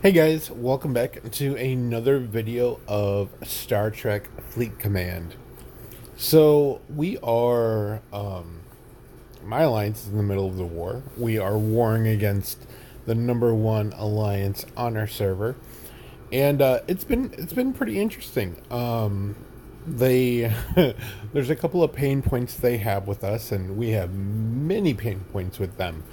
Hey guys, welcome back to another video of Star Trek Fleet Command. So we are, my alliance is in the middle of the war. We are warring against the number one alliance on our server, and it's been pretty interesting. They there's a couple of pain points they have with us, and we have many pain points with them.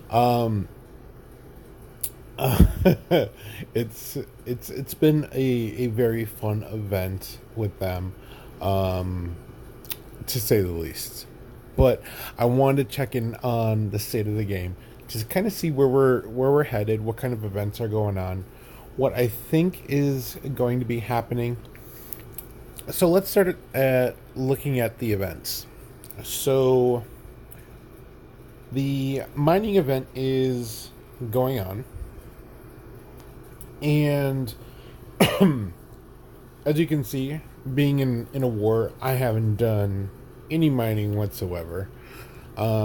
Um, it's been a very fun event with them, um, to say the least. But I wanted to check in on the state of the game, just kind of see where we're headed, what kind of events are going on, what I think is going to be happening. So let's start at looking at the events. So the mining event is going on, and as you can see, being in a war, I haven't done any mining whatsoever,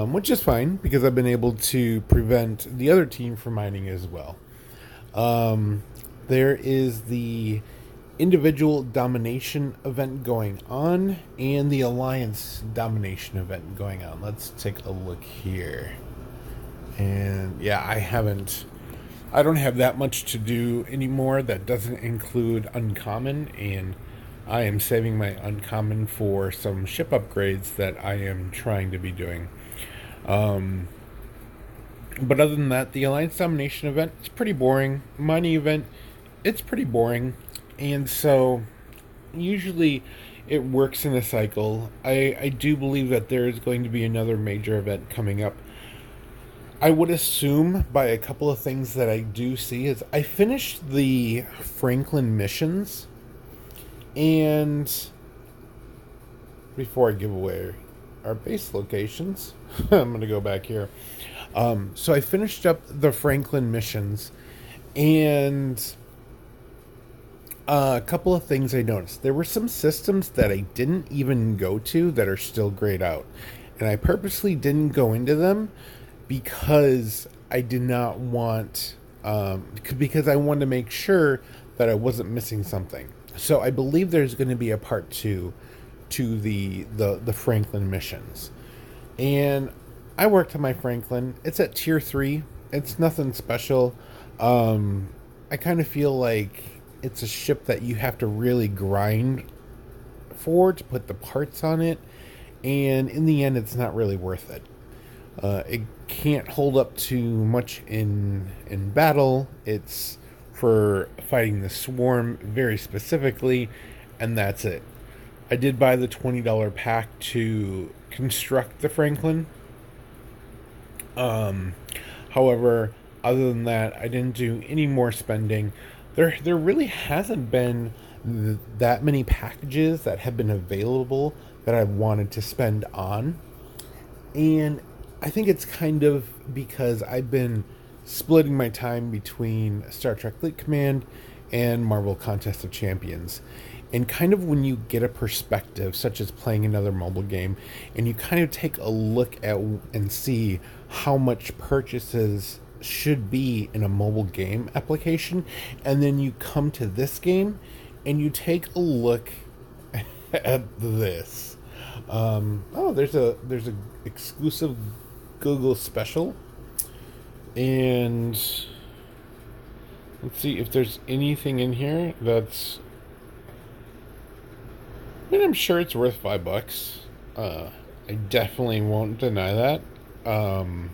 which is fine because I've been able to prevent the other team from mining as well. There is the individual domination event going on and the alliance domination event going on. Let's take a look here. And yeah, I don't have that much to do anymore that doesn't include uncommon, and I am saving my uncommon for some ship upgrades that I am trying to be doing. Um, but other than that, the Alliance Domination event is pretty boring. Mining event, it's pretty boring, and so usually it works in a cycle. I do believe that there is going to be another major event coming up. I would assume by a couple of things that I do see is I finished the Franklin missions, and before I give away our base locations, I'm going to go back here. So I finished up the Franklin missions, and a couple of things I noticed. There were some systems that I didn't even go to that are still grayed out, and I purposely didn't go into them because I did not want, because I wanted to make sure that I wasn't missing something. So I believe there's going to be a part two to the Franklin missions, and I worked on my Franklin. It's at tier 3. It's nothing special. I kind of feel like it's a ship that you have to really grind for to put the parts on it, and in the end, it's not really worth it. It can't hold up too much in battle. It's for fighting the swarm very specifically, and that's it. I did buy the $20 pack to construct the Franklin. Um, However, other than that, I didn't do any more spending. There really hasn't been that many packages that have been available that I wanted to spend on. And I think it's kind of because I've been splitting my time between Star Trek Fleet Command and Marvel Contest of Champions. And kind of when you get a perspective, such as playing another mobile game, and you kind of take a look at and see how much purchases should be in a mobile game application, and then you come to this game and you take a look at this. There's a exclusive Google special, and let's see if there's anything in here that's. I mean, I'm sure it's worth $5. I definitely won't deny that. Um,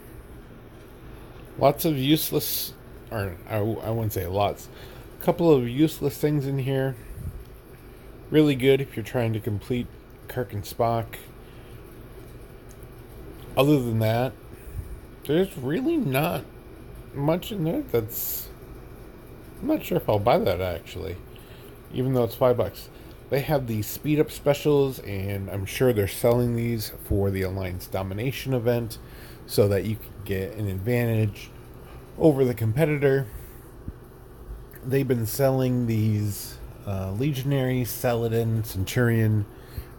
Lots of useless, or I wouldn't say lots. A couple of useless things in here. Really good if you're trying to complete Kirk and Spock. Other than that, there's really not much in there that's. I'm not sure if I'll buy that actually, even though it's $5. They have the speed up specials, and I'm sure they're selling these for the Alliance Domination event so that you can get an advantage over the competitor. They've been selling these Legionary, Saladin, Centurion,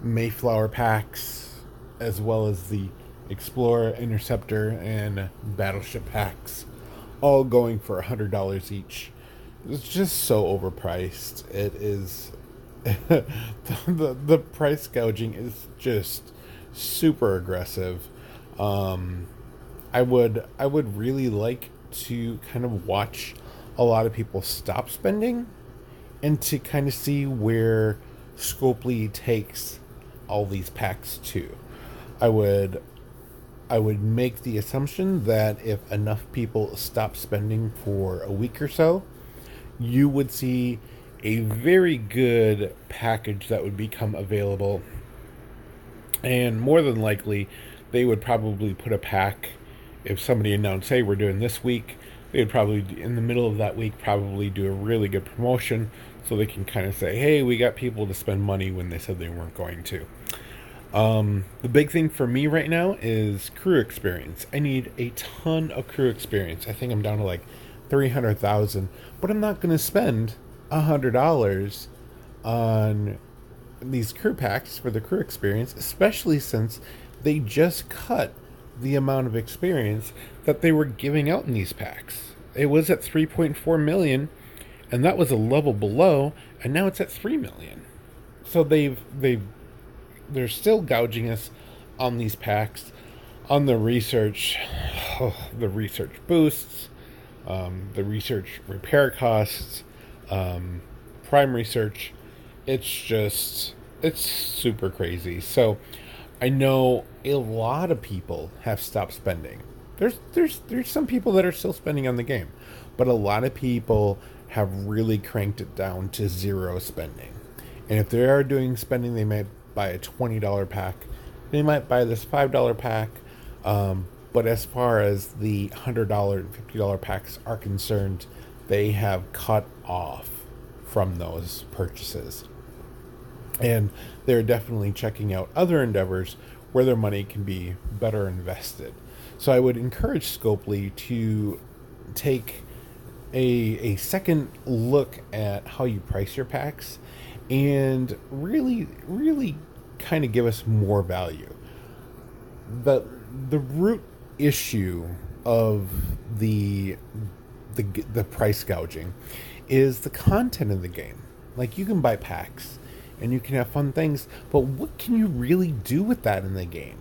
Mayflower packs, as well as the Explorer, Interceptor, and Battleship packs, all going for $100 each. It's just so overpriced. It is the price gouging is just super aggressive. Um, I would really like to kind of watch a lot of people stop spending and to kind of see where Scopely takes all these packs to. I would I would make the assumption that if enough people stop spending for a week or so, you would see a very good package that would become available. And more than likely, they would probably put a pack. If somebody announced, hey, we're doing this week, they would probably, in the middle of that week, probably do a really good promotion so they can kind of say, hey, we got people to spend money when they said they weren't going to. The big thing for me right now is crew experience. I need a ton of crew experience. I think I'm down to like 300,000, but I'm not going to spend $100 on these crew packs for the crew experience, especially since they just cut the amount of experience that they were giving out in these packs. It was at 3.4 million, and that was a level below, and now it's at 3 million. So they're still gouging us on these packs, on the research, the research boosts, the research repair costs, prime research. It's super crazy. So I know a lot of people have stopped spending. There's some people that are still spending on the game, but a lot of people have really cranked it down to zero spending. And if they are doing spending, they might buy a $20 pack. They might buy this $5 pack. But as far as the $100 and $50 packs are concerned, they have cut off from those purchases. And they're definitely checking out other endeavors where their money can be better invested. So I would encourage Scopely to take a second look at how you price your packs and really kind of give us more value. The the root issue of the price gouging is the content of the game. Like, you can buy packs and you can have fun things, but what can you really do with that in the game?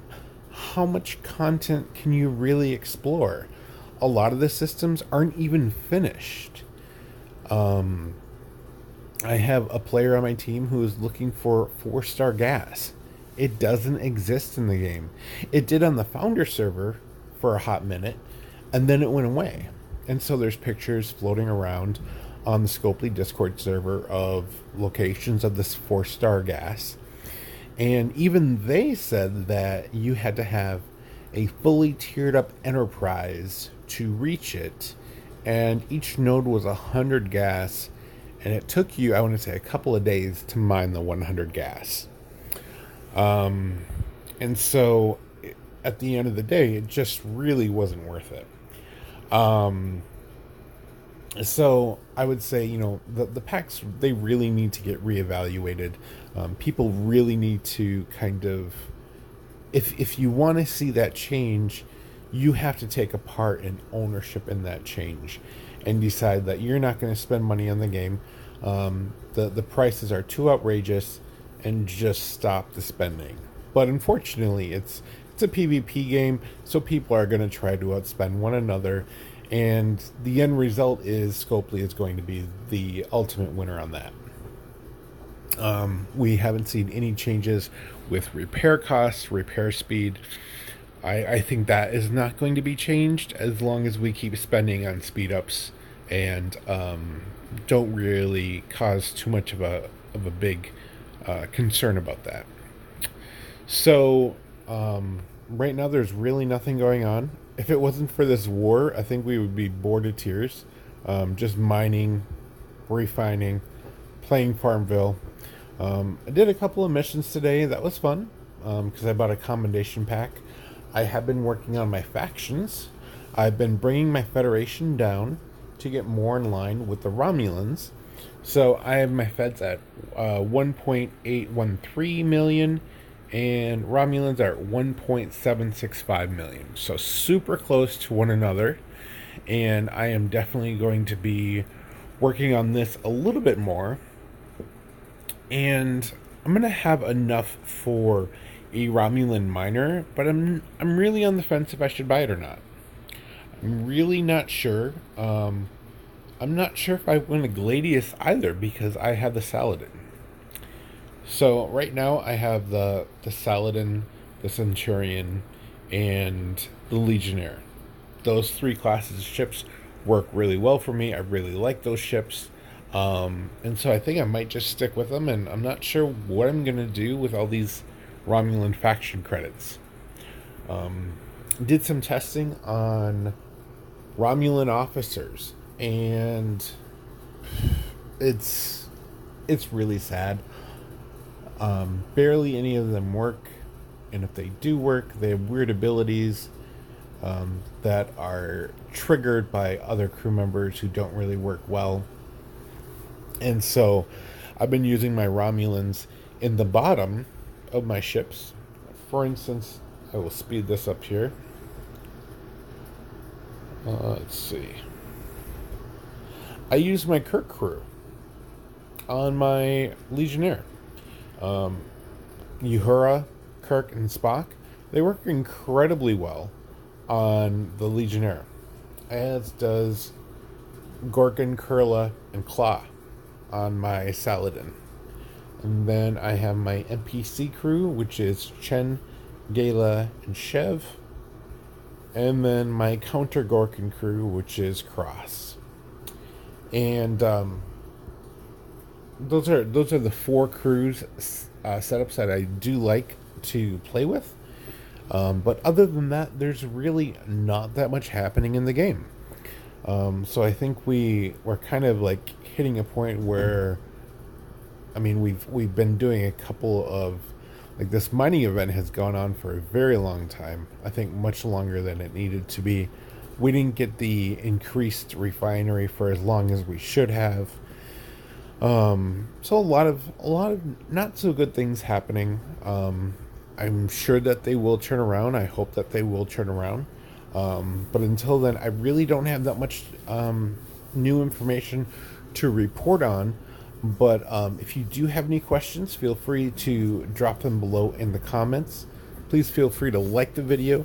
How much content can you really explore? A lot of the systems aren't even finished. I have a player on my team who is looking for 4-star gas. It doesn't exist in the game. It did on the founder server for a hot minute, and then it went away. And so there's pictures floating around on the Scopely Discord server of locations of this 4-star gas. And even they said that you had to have a fully tiered up enterprise to reach it. And each node was 100 gas. And it took you, I want to say, a couple of days to mine the 100 gas. And so at the end of the day, it just really wasn't worth it. So I would say, the packs, they really need to get reevaluated. People really need to kind of, if you want to see that change, you have to take a part in ownership in that change and decide that you're not going to spend money on the game. The prices are too outrageous, and just stop the spending. But unfortunately, it's a PvP game, so people are going to try to outspend one another, and the end result is Scopely is going to be the ultimate winner on that. We haven't seen any changes with repair costs, repair speed. I think that is not going to be changed as long as we keep spending on speed ups and don't really cause too much of a big concern about that. So right now there's really nothing going on. If it wasn't for this war, I think we would be bored to tears, just mining, refining, playing Farmville. I did a couple of missions today. That was fun because I bought a commendation pack. I have been working on my factions. I've been bringing my Federation down to get more in line with the Romulans. So I have my Feds at 1.813 million, and Romulans are at 1.765 million. So super close to one another. And I am definitely going to be working on this a little bit more, and I'm gonna have enough for a Romulan miner, but I'm really on the fence if I should buy it or not. I'm really not sure. I'm not sure if I want a Gladius either because I have the Saladin. So right now I have the Saladin, the Centurion, and the Legionnaire. Those three classes of ships work really well for me. I really like those ships. And so I think I might just stick with them, and I'm not sure what I'm going to do with all these Romulan faction credits. Did some testing on Romulan officers, and it's really sad. Barely any of them work, and if they do work, they have weird abilities that are triggered by other crew members who don't really work well. And so I've been using my Romulans in the bottom of my ships. For instance, I will speed this up here. Let's see. I use my Kirk crew on my Legionnaire. Uhura, Kirk, and Spock, they work incredibly well on the Legionnaire, as does Gorgon, Kurla, and Claw on my Saladin. And then I have my NPC crew, which is Chen, Gala, and Shev. And then my counter Gorkin crew, which is Cross. And those are the four crews setups that I do like to play with. But other than that, there's really not that much happening in the game. So I think we're kind of like hitting a point where, I mean, we've been doing a couple of, like, this mining event has gone on for a very long time. I think much longer than it needed to be. We didn't get the increased refinery for as long as we should have. So a lot of not so good things happening. I'm sure that they will turn around. I hope that they will turn around. But until then, I really don't have that much new information to report on. But if you do have any questions, feel free to drop them below in the comments. Please feel free to like the video,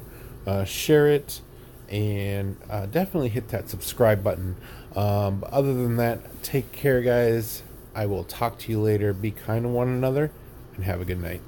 share it, and definitely hit that subscribe button. But other than that, take care, guys. I will talk to you later. Be kind to one another, and have a good night.